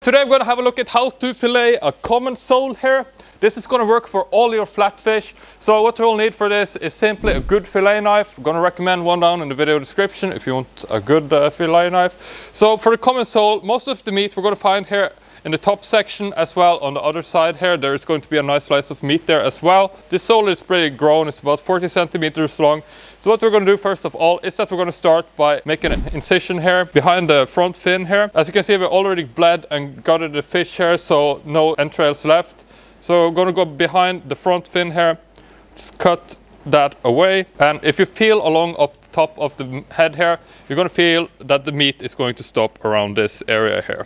Today I'm going to have a look at how to fillet a common sole here. This is going to work for all your flatfish. So what you'll need for this is simply a good fillet knife. I'm going to recommend one down in the video description if you want a good fillet knife. So for the common sole, most of the meat we're going to find here in the top section as well. On the other side here, there is going to be a nice slice of meat there as well. This sole is pretty grown, it's about 40 centimeters long. So what we're going to do first of all is that we're going to start by making an incision here behind the front fin here. As you can see, we already bled and gutted the fish here, so no entrails left. So we're going to go behind the front fin here, just cut that away. And if you feel along up the top of the head here, you're going to feel that the meat is going to stop around this area here.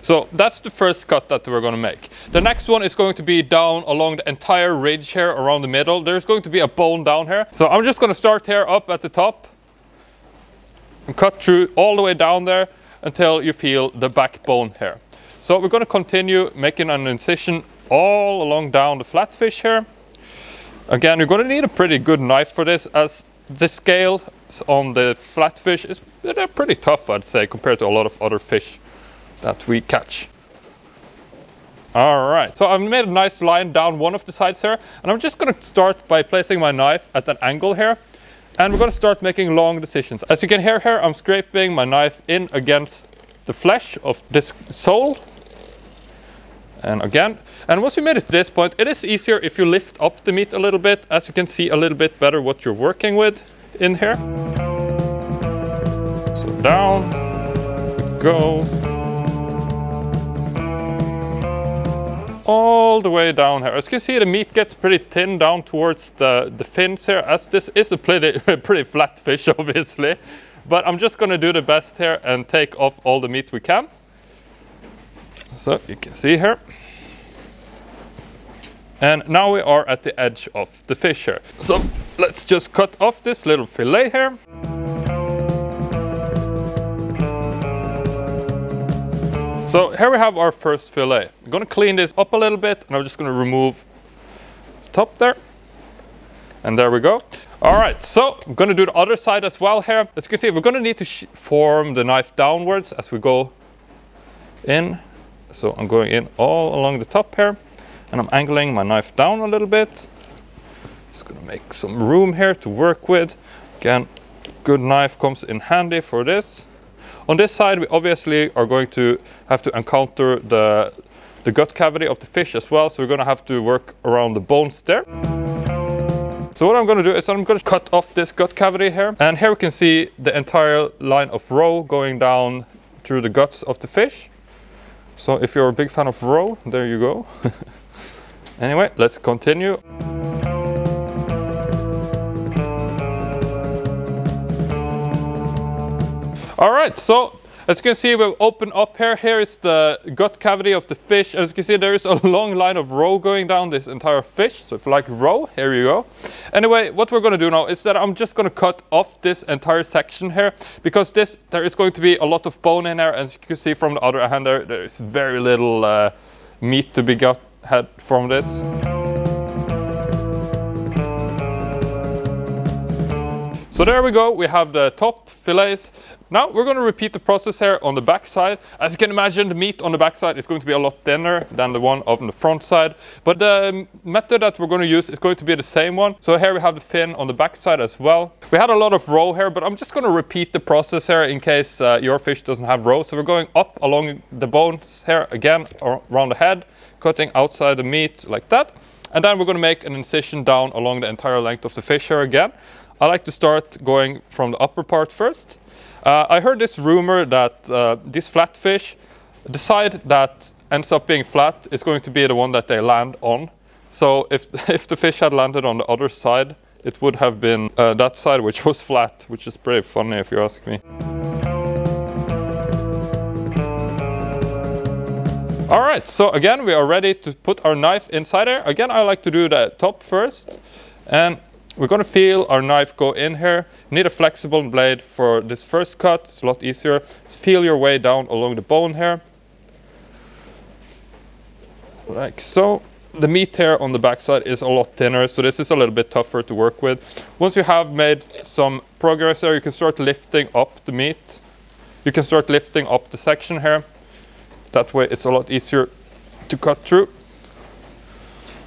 So that's the first cut that we're going to make. The next one is going to be down along the entire ridge here around the middle. There's going to be a bone down here. So I'm just going to start here up at the top and cut through all the way down there until you feel the backbone here. So we're going to continue making an incision all along down the flatfish here. Again, you're going to need a pretty good knife for this, as the scales on the flatfish is pretty tough, I'd say, compared to a lot of other fish that we catch. All right, so I've made a nice line down one of the sides here, and I'm just going to start by placing my knife at an angle here, and we're going to start making long incisions. As you can hear here, I'm scraping my knife in against the flesh of this sole. And again, and once you made it to this point, it is easier if you lift up the meat a little bit, as you can see a little bit better what you're working with in here. So down we go. All the way down here. As you can see, the meat gets pretty thin down towards the fins here, as this is a pretty flat fish, obviously. But I'm just going to do the best here and take off all the meat we can. So you can see here. And now we are at the edge of the fish here. So let's just cut off this little fillet here. So here we have our first fillet. I'm going to clean this up a little bit, and I'm just going to remove the top there. And there we go. All right, so I'm going to do the other side as well here. As you can see, we're going to need to form the knife downwards as we go in. So I'm going in all along the top here, and I'm angling my knife down a little bit. Just going to make some room here to work with. Again, good knife comes in handy for this. On this side, we obviously are going to have to encounter the gut cavity of the fish as well, so we're going to have to work around the bones there. So what I'm going to do is I'm going to cut off this gut cavity here, and here we can see the entire line of roe going down through the guts of the fish. So if you're a big fan of roe, there you go. Anyway, let's continue. All right, so as you can see, we've opened up here. Here is the gut cavity of the fish. As you can see, there is a long line of roe going down this entire fish. So if you like roe, here you go. Anyway, what we're going to do now is that I'm just going to cut off this entire section here, because there is going to be a lot of bone in there. As you can see from the other hand there is very little meat to be had from this. So there we go, we have the top fillets. Now we're going to repeat the process here on the back side. As you can imagine, the meat on the back side is going to be a lot thinner than the one on the front side. But the method that we're going to use is going to be the same one. So here we have the fin on the back side as well. We had a lot of roe here, but I'm just going to repeat the process here in case your fish doesn't have roe. So we're going up along the bones here again, around the head, cutting outside the meat like that. And then we're going to make an incision down along the entire length of the fish here again. I like to start going from the upper part first. I heard this rumor that these flatfish, the side that ends up being flat is going to be the one that they land on. So if the fish had landed on the other side, it would have been that side which was flat, which is pretty funny if you ask me. All right, so again, we are ready to put our knife inside there. Again, I like to do the top first, and we're going to feel our knife go in here. You need a flexible blade for this first cut. It's a lot easier. Just feel your way down along the bone here. Like so. The meat here on the backside is a lot thinner, so this is a little bit tougher to work with. Once you have made some progress there, you can start lifting up the meat. You can start lifting up the section here. That way it's a lot easier to cut through,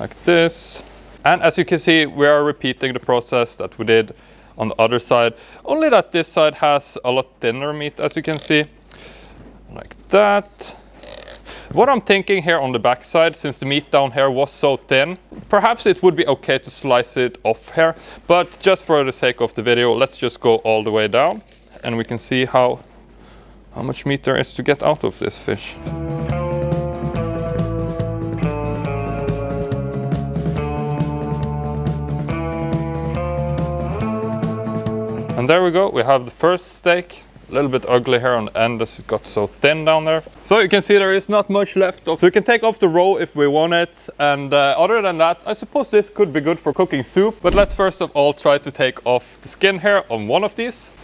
like this. And as you can see, we are repeating the process that we did on the other side, only that this side has a lot thinner meat, as you can see, like that. What I'm thinking here on the back side, since the meat down here was so thin, perhaps it would be okay to slice it off here, but just for the sake of the video, let's just go all the way down and we can see how much meat there is to get out of this fish. And there we go, we have the first steak. A little bit ugly here on the end as it got so thin down there. So you can see there is not much left of. So we can take off the roe if we want it. And other than that, I suppose this could be good for cooking soup. But let's first of all try to take off the skin here on one of these.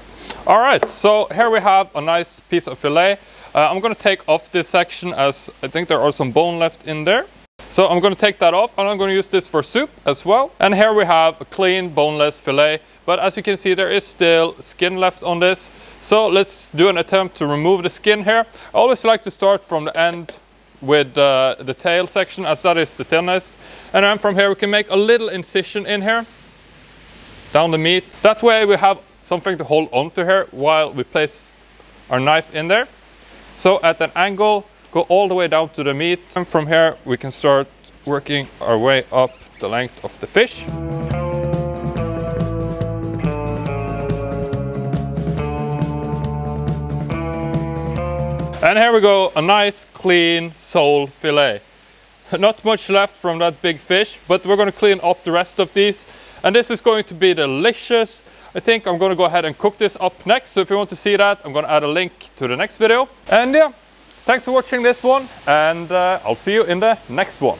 All right, so here we have a nice piece of fillet. I'm gonna take off this section as I think there are some bone left in there. So I'm going to take that off and I'm going to use this for soup as well. And here we have a clean boneless fillet. But as you can see, there is still skin left on this. So let's do an attempt to remove the skin here. I always like to start from the end with the tail section, as that is the thinnest. And then from here we can make a little incision in here, down the meat. That way we have something to hold on to here while we place our knife in there. So at an angle, go all the way down to the meat, and from here we can start working our way up the length of the fish. And here we go, a nice clean sole fillet. Not much left from that big fish, but we're going to clean up the rest of these. And this is going to be delicious. I think I'm going to go ahead and cook this up next. So if you want to see that, I'm going to add a link to the next video. And yeah. Thanks for watching this one, and I'll see you in the next one.